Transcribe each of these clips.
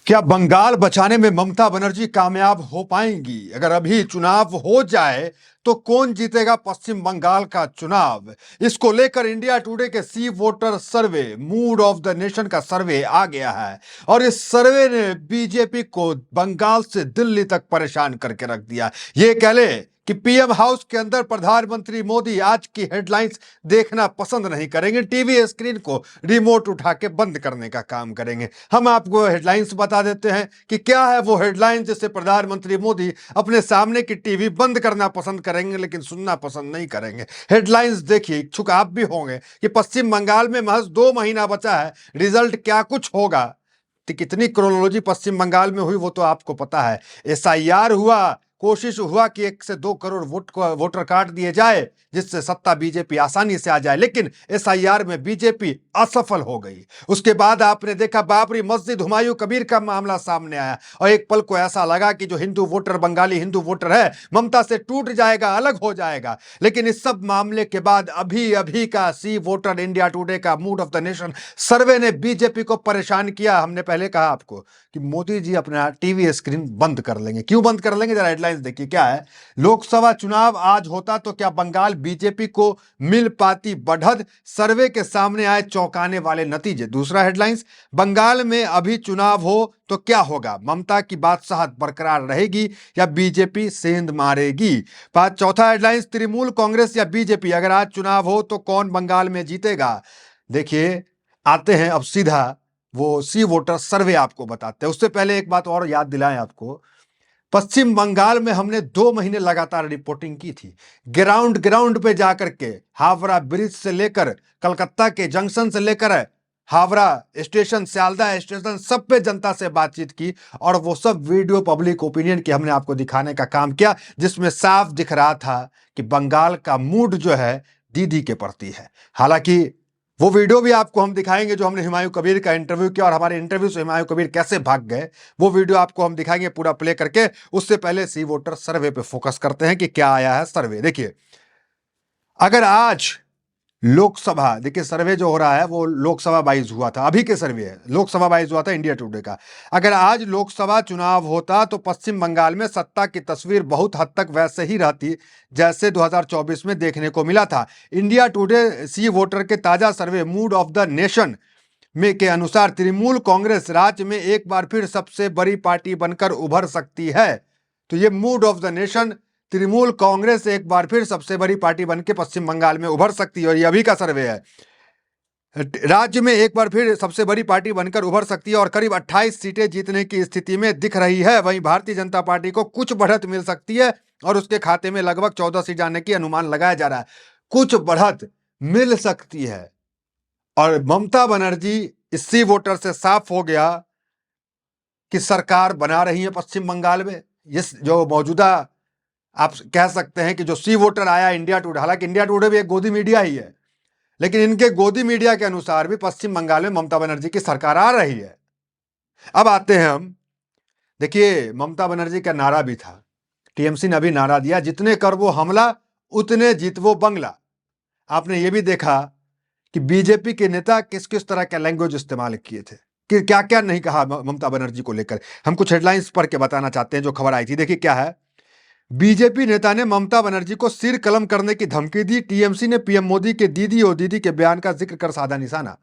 क्या बंगाल बचाने में ममता बनर्जी कामयाब हो पाएंगी? अगर अभी चुनाव हो जाए तो कौन जीतेगा पश्चिम बंगाल का चुनाव? इसको लेकर इंडिया टुडे के C Voter survey mood of the nation का सर्वे आ गया है और इस सर्वे ने बीजेपी को बंगाल से दिल्ली तक परेशान करके रख दिया। ये कह ले कि पीएम हाउस के अंदर प्रधानमंत्री मोदी आज की हेडलाइंस देखना पसंद नहीं करेंगे, टीवी स्क्रीन को रिमोट उठा के बंद करने का काम करेंगे। हम आपको हेडलाइंस बता देते हैं कि क्या है वो हेडलाइन जिससे प्रधानमंत्री मोदी अपने सामने की टीवी बंद करना पसंद करेंगे लेकिन सुनना पसंद नहीं करेंगे। हेडलाइंस देखिए, इच्छुक आप भी होंगे कि पश्चिम बंगाल में महज 2 महीना बचा है, रिजल्ट क्या कुछ होगा। तो कितनी क्रोनोलॉजी पश्चिम बंगाल में हुई वो तो आपको पता है। एसआईआर हुआ, कोशिश हुआ कि 1 से 2 करोड़ वोटर काट दिए जाए जिससे सत्ता बीजेपी आसानी से आ जाए, लेकिन एसआईआर में बीजेपी असफल हो गई। उसके बाद आपने देखा बाबरी मस्जिद, हुमायूं कबीर का मामला सामने आया और एक पल को ऐसा लगा कि जो हिंदू वोटर, बंगाली हिंदू वोटर है, ममता से टूट जाएगा, अलग हो जाएगा। लेकिन इस सब मामले के बाद अभी अभी का सी वोटर इंडिया टुडे का मूड ऑफ द नेशन सर्वे ने बीजेपी को परेशान किया। हमने पहले कहा आपको कि मोदी जी अपना टीवी स्क्रीन बंद कर लेंगे। क्यों बंद कर लेंगे? जरा हेडलाइंस देखिए क्या है। लोकसभा चुनाव आज होता तो क्या बंगाल बीजेपी को मिल पाती बढ़त? सर्वे के सामने आए चौंकाने वाले नतीजे। दूसरा हेडलाइंस, बंगाल में अभी चुनाव हो तो क्या होगा? ममता की बादशाहत बरकरार रहेगी या बीजेपी सेंध मारेगी? चौथा हेडलाइंस, तृणमूल कांग्रेस या बीजेपी, अगर आज चुनाव हो तो कौन बंगाल में जीतेगा? देखिए, आते हैं अब सीधा वो सी वोटर सर्वे आपको बताते हैं। उससे पहले एक बात और याद दिलाएं आपको, पश्चिम बंगाल में हमने 2 महीने लगातार रिपोर्टिंग की थी। ग्राउंड पे जाकर के हावड़ा ब्रिज से लेकर कलकत्ता के जंक्शन से लेकर हावड़ा स्टेशन, सियालदह स्टेशन, सब पे जनता से बातचीत की और वो सब वीडियो पब्लिक ओपिनियन की हमने आपको दिखाने का काम किया, जिसमें साफ दिख रहा था कि बंगाल का मूड जो है दीदी के प्रति है। हालांकि वो वीडियो भी आपको हम दिखाएंगे जो हमने हुमायूं कबीर का इंटरव्यू किया और हमारे इंटरव्यू से हुमायूं कबीर कैसे भाग गए, वो वीडियो आपको हम दिखाएंगे पूरा प्ले करके। उससे पहले सी वोटर सर्वे पे फोकस करते हैं कि क्या आया है सर्वे। देखिए, अगर आज लोकसभा, देखिए सर्वे जो हो रहा है वो लोकसभा वाइज हुआ था, अभी के सर्वे है, लोकसभा वाइज हुआ था इंडिया टुडे का। अगर आज लोकसभा चुनाव होता तो पश्चिम बंगाल में सत्ता की तस्वीर बहुत हद तक वैसे ही रहती जैसे 2024 में देखने को मिला था। इंडिया टुडे सी वोटर के ताजा सर्वे मूड ऑफ द नेशन में के अनुसार तृणमूल कांग्रेस राज्य में एक बार फिर सबसे बड़ी पार्टी बनकर उभर सकती है। तो ये mood of the nation, Trinamool Congress एक बार फिर सबसे बड़ी पार्टी बनकर पश्चिम बंगाल में उभर सकती है और ये अभी का सर्वे है। राज्य में एक बार फिर सबसे बड़ी पार्टी बनकर उभर सकती है और करीब 28 सीटें जीतने की स्थिति में दिख रही है। वहीं भारतीय जनता पार्टी को कुछ बढ़त मिल सकती है और उसके खाते में लगभग 14 सीट जाने की अनुमान लगाया जा रहा है। कुछ बढ़त मिल सकती है और ममता बनर्जी, इसी वोटर से साफ हो गया कि सरकार बना रही है पश्चिम बंगाल में। इस जो मौजूदा आप कह सकते हैं कि जो सी वोटर आया इंडिया टुडे, हालांकि इंडिया टुडे भी एक गोदी मीडिया ही है, लेकिन इनके गोदी मीडिया के अनुसार भी पश्चिम बंगाल में ममता बनर्जी की सरकार आ रही है। अब आते हैं हम, देखिए ममता बनर्जी का नारा भी था, टीएमसी ने अभी नारा दिया, जितने कर वो हमला उतने जीत वो बंगला। आपने ये भी देखा कि बीजेपी के नेता किस किस तरह का लैंग्वेज इस्तेमाल किए थे, कि क्या क्या नहीं कहा ममता बनर्जी को लेकर। हम कुछ हेडलाइंस पढ़ के बताना चाहते हैं जो खबर आई थी। देखिए क्या है, बीजेपी नेता ने ममता बनर्जी को सिर कलम करने की धमकी दी। टीएमसी ने पीएम मोदी के दीदी और दीदी के बयान का जिक्र कर साधा निशाना।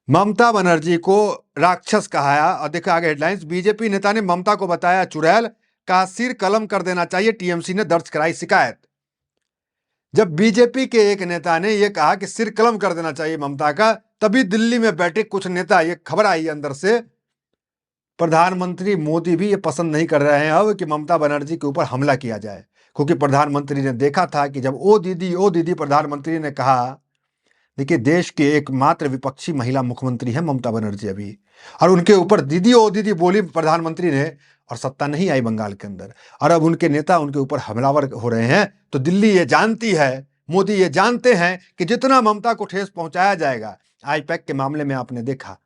ममता बनर्जी को राक्षस कहा और देखा आगे हेडलाइंस, बीजेपी नेता ने ममता को बताया चुड़ैल, कहा सिर कलम कर देना चाहिए, टीएमसी ने दर्ज कराई शिकायत। जब बीजेपी के एक नेता ने यह कहा कि सिर कलम कर देना चाहिए ममता का, तभी दिल्ली में बैठे कुछ नेता, ये खबर आई अंदर से, प्रधानमंत्री मोदी भी ये पसंद नहीं कर रहे हैं अब कि ममता बनर्जी के ऊपर हमला किया जाए, क्योंकि प्रधानमंत्री ने देखा था कि जब ओ दीदी प्रधानमंत्री ने कहा, देखिए देश के एकमात्र विपक्षी महिला मुख्यमंत्री हैं ममता बनर्जी अभी, और उनके ऊपर दीदी ओ दीदी बोली प्रधानमंत्री ने और सत्ता नहीं आई बंगाल के अंदर, और अब उनके नेता उनके ऊपर हमलावर हो रहे हैं। तो दिल्ली ये जानती है, मोदी ये जानते हैं कि जितना ममता को ठेस पहुंचाया जाएगा। आईपैक के मामले में आपने देखा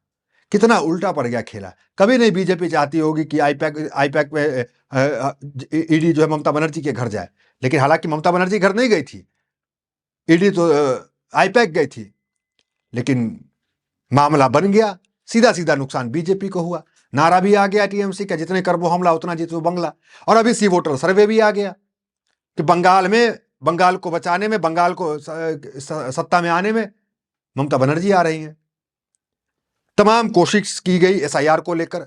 कितना उल्टा पड़ गया खेला। कभी नहीं बीजेपी चाहती होगी कि आईपैक में ईडी जो है ममता बनर्जी के घर जाए, लेकिन हालांकि ममता बनर्जी घर नहीं गई थी, ईडी तो आईपैक गई थी, लेकिन मामला बन गया, सीधा सीधा नुकसान बीजेपी को हुआ। नारा भी आ गया टीएमसी का, जितने करबो हमला उतना जीतो बंगला। और अभी सी वोटर सर्वे भी आ गया कि बंगाल को बचाने में, बंगाल को सत्ता में आने में ममता बनर्जी आ रही हैं। तमाम कोशिश की गई एसआईआर को लेकर।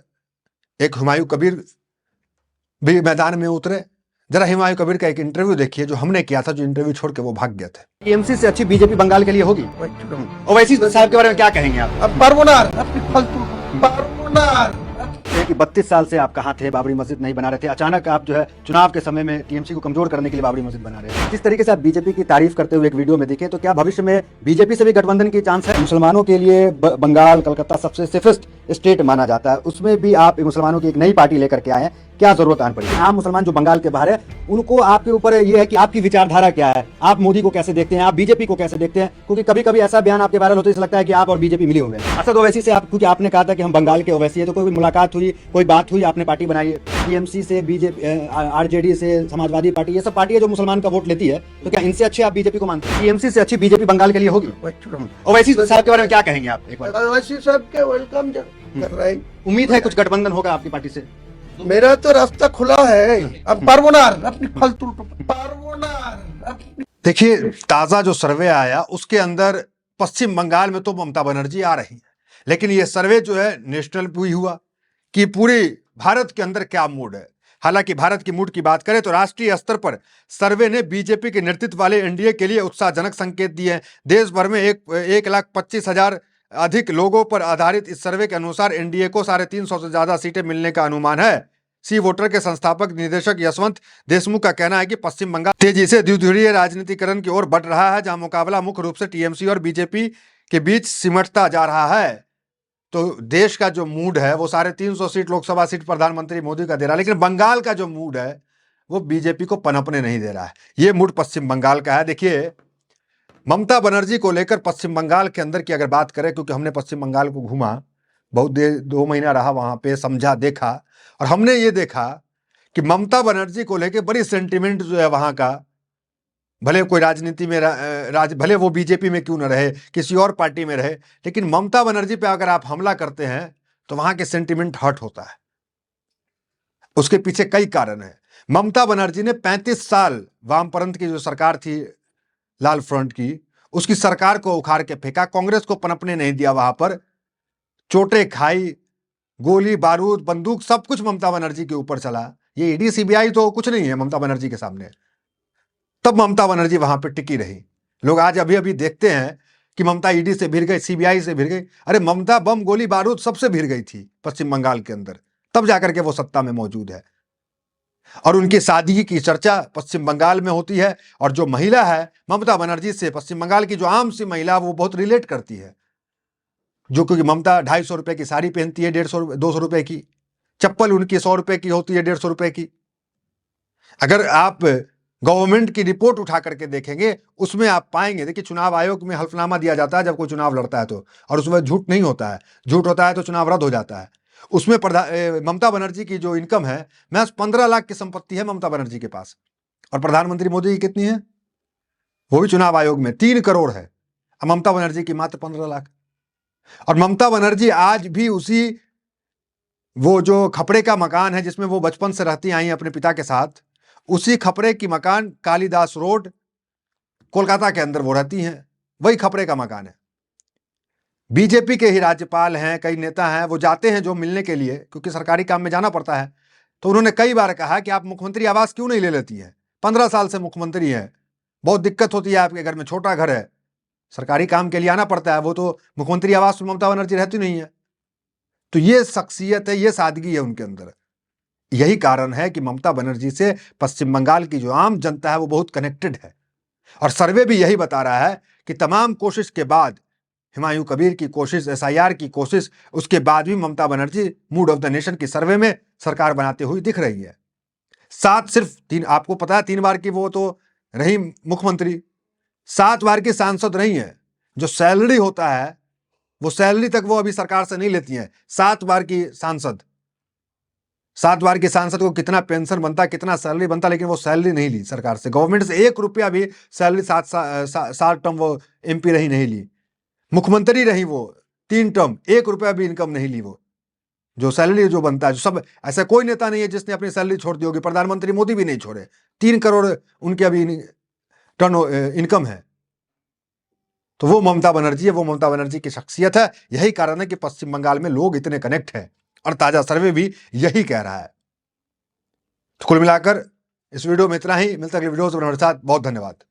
एक हुमायूं कबीर भी मैदान में उतरे। जरा हुमायूं कबीर का एक इंटरव्यू देखिए जो हमने किया था, जो इंटरव्यू छोड़ के वो भाग गए थे। टीएमसी से अच्छी बीजेपी बंगाल के लिए होगी। ओवैसी साहब के बारे में क्या कहेंगे आप? अब परवनार अपनी फालतू परवनार कि 32 साल से आप कहाँ थे, बाबरी मस्जिद नहीं बना रहे थे, अचानक आप जो है चुनाव के समय में टीएमसी को कमजोर करने के लिए बाबरी मस्जिद बना रहे थे। जिस तरीके से आप बीजेपी की तारीफ करते हुए एक वीडियो में दिखे, तो क्या भविष्य में बीजेपी से भी गठबंधन की चांस है? मुसलमानों के लिए बंगाल, कलकत्ता सबसे सेफेस्ट स्टेट माना जाता है, उसमें भी आप मुसलमानों की एक नई पार्टी लेकर के आए हैं, क्या जरूरत आन पड़ी? आम मुसलमान जो बंगाल के बाहर है, उनको आपके ऊपर ये है कि आपकी विचारधारा क्या है, आप मोदी को कैसे देखते हैं, आप बीजेपी को कैसे देखते हैं? क्योंकि कभी कभी ऐसा बयान आपके वायरल होते हैं, लगता है कि आप और बीजेपी मिली हुए हैं। असद ओवैसी से आप, क्योंकि आपने कहा था कि हम बंगाल के ओवैसी है, तो कोई मुलाकात हुई, कोई बात हुई, आपने पार्टी बनाई? टीएमसी से बीजेपी, आरजेडी से समाजवादी पार्टी, ये सब पार्टी है जो मुसलमान का वोट लेती है, तो क्या इनसे अच्छे आप बीजेपी को मानते हैं? टीएमसी से अच्छी बीजेपी बंगाल के लिए होगी। ओवैसी साहब के बारे में क्या कहेंगे आप? एक बार ओवैसी साहब के वेलकम कर रहे हैं। उम्मीद है कुछ गठबंधन होगा आपकी पार्टी से? मेरा तो रास्ता खुला है। अब परवनार अपनी फालतू परवनार। देखिए, ताजा जो सर्वे आया उसके अंदर पश्चिम बंगाल में तो ममता बनर्जी आ रही है, लेकिन ये सर्वे जो है नेशनल भी हुआ कि पूरे भारत के अंदर क्या मूड है। हालांकि भारत की मूड की बात करें तो राष्ट्रीय स्तर पर सर्वे ने बीजेपी के नेतृत्व वाले एनडीए के लिए उत्साहजनक संकेत दिए हैं। देश भर में 1,25,000 अधिक लोगों पर आधारित इस सर्वे के अनुसार एनडीए को 350 से ज्यादा सीटें मिलने का अनुमान है। सी वोटर के संस्थापक निदेशक यशवंत देशमुख का कहना है कि पश्चिम बंगाल तेजी से द्विध्रुवीय राजनीतिकरण की ओर बढ़ रहा है, जहां मुकाबला मुख्य रूप से टीएमसी और बीजेपी के बीच सिमटता जा रहा है। तो देश का जो मूड है वो 350 सीट लोकसभा सीट प्रधानमंत्री मोदी का दे रहा है, लेकिन बंगाल का जो मूड है वो बीजेपी को पनपने नहीं दे रहा है। ये मूड पश्चिम बंगाल का है। देखिए, ममता बनर्जी को लेकर पश्चिम बंगाल के अंदर की अगर बात करें, क्योंकि हमने पश्चिम बंगाल को घूमा, बहुत देर 2 महीना रहा वहां पे, समझा, देखा, और हमने ये देखा कि ममता बनर्जी को लेकर बड़ी सेंटिमेंट जो है वहां का, भले कोई राजनीति में भले वो बीजेपी में क्यों न रहे, किसी और पार्टी में रहे, लेकिन ममता बनर्जी पे अगर आप हमला करते हैं तो वहां के सेंटिमेंट हर्ट होता है। उसके पीछे कई कारण है। ममता बनर्जी ने 35 साल वामपंथ की जो सरकार थी, लाल फ्रंट की, उसकी सरकार को उखाड़ के फेंका, कांग्रेस को पनपने नहीं दिया, वहां पर चोटें खाई, गोली बारूद बंदूक सब कुछ ममता बनर्जी के ऊपर चला। ये ईडी सीबीआई तो कुछ नहीं है ममता बनर्जी के सामने। तब ममता बनर्जी वहां पर टिकी रही। लोग आज अभी अभी देखते हैं कि ममता ईडी से भिड़ गई, सीबीआई से भिड़ गई। अरे ममता बम गोली बारूद सबसे भिड़ गई थी पश्चिम बंगाल के अंदर, तब जाकर के वो सत्ता में मौजूद है। और उनकी सादगी की चर्चा पश्चिम बंगाल में होती है। और जो महिला है ममता बनर्जी से, पश्चिम बंगाल की जो आम सी महिला, वो बहुत रिलेट करती है। जो क्योंकि ममता 250 रुपए की साड़ी पहनती है, 200 रुपए की चप्पल उनकी 100 रुपए की होती है, 150 रुपए की। अगर आप गवर्नमेंट की रिपोर्ट उठा करके देखेंगे, उसमें आप पाएंगे, देखिए चुनाव आयोग में हल्फनामा दिया जाता है जब कोई चुनाव लड़ता है तो, और उसमें झूठ नहीं होता है, झूठ होता है तो चुनाव रद्द हो जाता है। उसमें ममता बनर्जी की जो इनकम है, महज 15 लाख की संपत्ति है ममता बनर्जी के पास, और प्रधानमंत्री मोदी की कितनी है, वो भी चुनाव आयोग में 3 करोड़ है, ममता बनर्जी की मात्र 15 लाख। और ममता बनर्जी आज भी उसी, वो जो खपड़े का मकान है जिसमें वो बचपन से रहती आई अपने पिता के साथ, उसी खपड़े की मकान कालीदास रोड कोलकाता के अंदर वो रहती हैं, वही खपड़े का मकान है। बीजेपी के ही राज्यपाल हैं, कई नेता हैं, वो जाते हैं जो मिलने के लिए, क्योंकि सरकारी काम में जाना पड़ता है, तो उन्होंने कई बार कहा कि आप मुख्यमंत्री आवास क्यों नहीं ले लेती हैं, 15 साल से मुख्यमंत्री है, बहुत दिक्कत होती है, आपके घर में छोटा घर है, सरकारी काम के लिए आना पड़ता है, वो तो मुख्यमंत्री आवास में ममता बनर्जी रहती नहीं है। तो ये शख्सियत है, ये सादगी है उनके अंदर। यही कारण है कि ममता बनर्जी से पश्चिम बंगाल की जो आम जनता है वो बहुत कनेक्टेड है। और सर्वे भी यही बता रहा है कि तमाम कोशिश के बाद, हुमायूं कबीर की कोशिश, एसआईआर की कोशिश, उसके बाद भी Mamata Banerjee mood of the nation की सर्वे में सरकार बनाते हुए दिख रही है। आपको पता है 3 बार की वो तो रही मुख्यमंत्री, 7 बार की सांसद रही है। जो सैलरी होता है वो सैलरी तक वो अभी सरकार से नहीं लेती हैं। 7 बार की सांसद, 7 बार के सांसद को कितना पेंशन बनता, कितना सैलरी बनता, लेकिन वो सैलरी नहीं ली सरकार से, गवर्नमेंट से 1 रुपया भी सैलरी, 7 टर्म वो एमपी रही, नहीं ली। मुख्यमंत्री रही वो 3 टर्म, 1 रुपया भी इनकम नहीं ली वो। जो सैलरी जो बनता है, जो सब, ऐसा कोई नेता नहीं है जिसने अपनी सैलरी छोड़ दी होगी। प्रधानमंत्री मोदी भी नहीं छोड़े। 3 करोड़ उनके अभी टर्न इनकम है। तो वो ममता बनर्जी है, वो ममता बनर्जी की शख्सियत है। यही कारण है कि पश्चिम बंगाल में लोग इतने कनेक्ट हैं, और ताजा सर्वे भी यही कह रहा है। तो कुल मिलाकर इस वीडियो में इतना ही। मिलता है अगले वीडियो से। बहुत धन्यवाद।